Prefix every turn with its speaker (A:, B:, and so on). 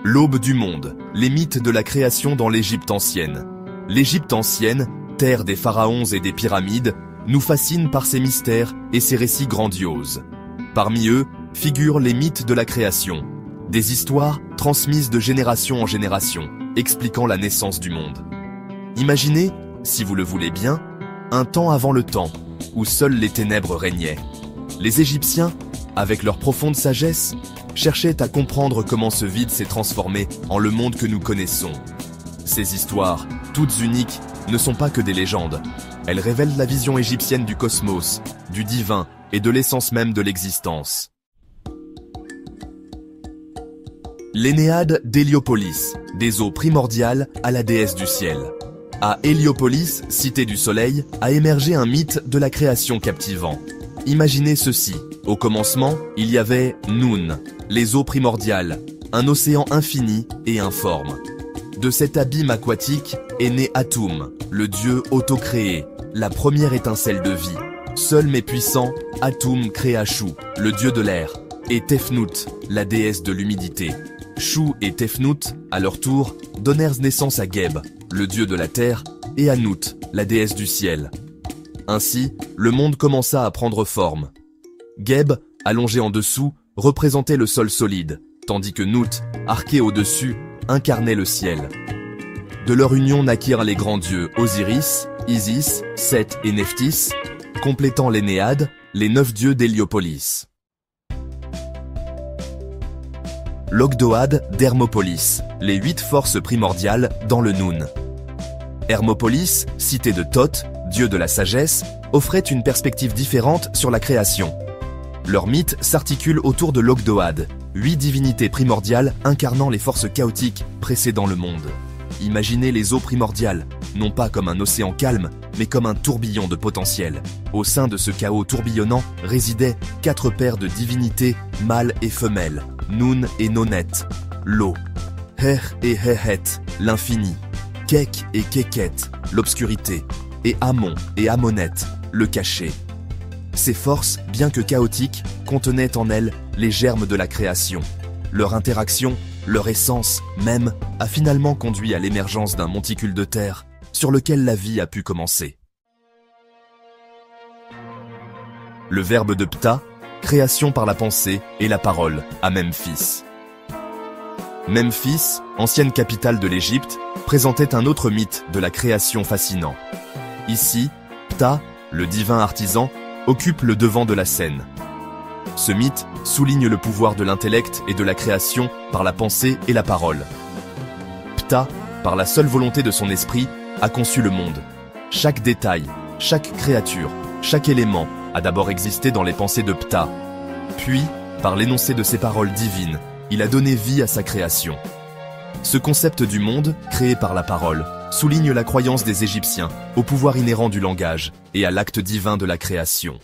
A: L'aube du monde, les mythes de la création dans l'Égypte ancienne. L'Égypte ancienne, terre des pharaons et des pyramides, nous fascine par ses mystères et ses récits grandioses. Parmi eux figurent les mythes de la création, des histoires transmises de génération en génération, expliquant la naissance du monde. Imaginez, si vous le voulez bien, un temps avant le temps, où seules les ténèbres régnaient. Les Égyptiens, avec leur profonde sagesse, cherchaient à comprendre comment ce vide s'est transformé en le monde que nous connaissons. Ces histoires, toutes uniques, ne sont pas que des légendes. Elles révèlent la vision égyptienne du cosmos, du divin et de l'essence même de l'existence. L'Énéade d'Héliopolis, des eaux primordiales à la déesse du ciel. À Héliopolis, cité du soleil, a émergé un mythe de la création captivant. Imaginez ceci. Au commencement, il y avait Noun, les eaux primordiales, un océan infini et informe. De cet abîme aquatique est né Atum, le dieu auto-créé, la première étincelle de vie. Seul mais puissant, Atum créa Chou, le dieu de l'air, et Tefnut, la déesse de l'humidité. Chou et Tefnut, à leur tour, donnèrent naissance à Geb, le dieu de la terre, et à Nut, la déesse du ciel. Ainsi, le monde commença à prendre forme. Geb, allongé en dessous, représentait le sol solide, tandis que Nut, arqué au-dessus, incarnait le ciel. De leur union naquirent les grands dieux Osiris, Isis, Seth et Nephthys, complétant l'Énéade, les 9 dieux d'Héliopolis. L'Ogdoade d'Hermopolis, les 8 forces primordiales dans le Noun. Hermopolis, cité de Thoth, dieu de la sagesse, offrait une perspective différente sur la création. Leur mythe s'articule autour de l'Ogdoade, 8 divinités primordiales incarnant les forces chaotiques précédant le monde. Imaginez les eaux primordiales, non pas comme un océan calme, mais comme un tourbillon de potentiel. Au sein de ce chaos tourbillonnant résidaient 4 paires de divinités, mâles et femelles, Noun et Nonet, l'eau, Her et Hehet, l'infini, Kek et Keket, l'obscurité, et Amon et Amonet, le caché. Ces forces, bien que chaotiques, contenaient en elles les germes de la création. Leur interaction, leur essence même, a finalement conduit à l'émergence d'un monticule de terre sur lequel la vie a pu commencer. Le verbe de Ptah, création par la pensée et la parole, à Memphis. Memphis, ancienne capitale de l'Égypte, présentait un autre mythe de la création fascinant. Ici, Ptah, le divin artisan, occupe le devant de la scène. Ce mythe souligne le pouvoir de l'intellect et de la création par la pensée et la parole. Ptah, par la seule volonté de son esprit, a conçu le monde. Chaque détail, chaque créature, chaque élément a d'abord existé dans les pensées de Ptah. Puis, par l'énoncé de ses paroles divines, il a donné vie à sa création. Ce concept du monde, créé par la parole, souligne la croyance des Égyptiens au pouvoir inhérent du langage et à l'acte divin de la création.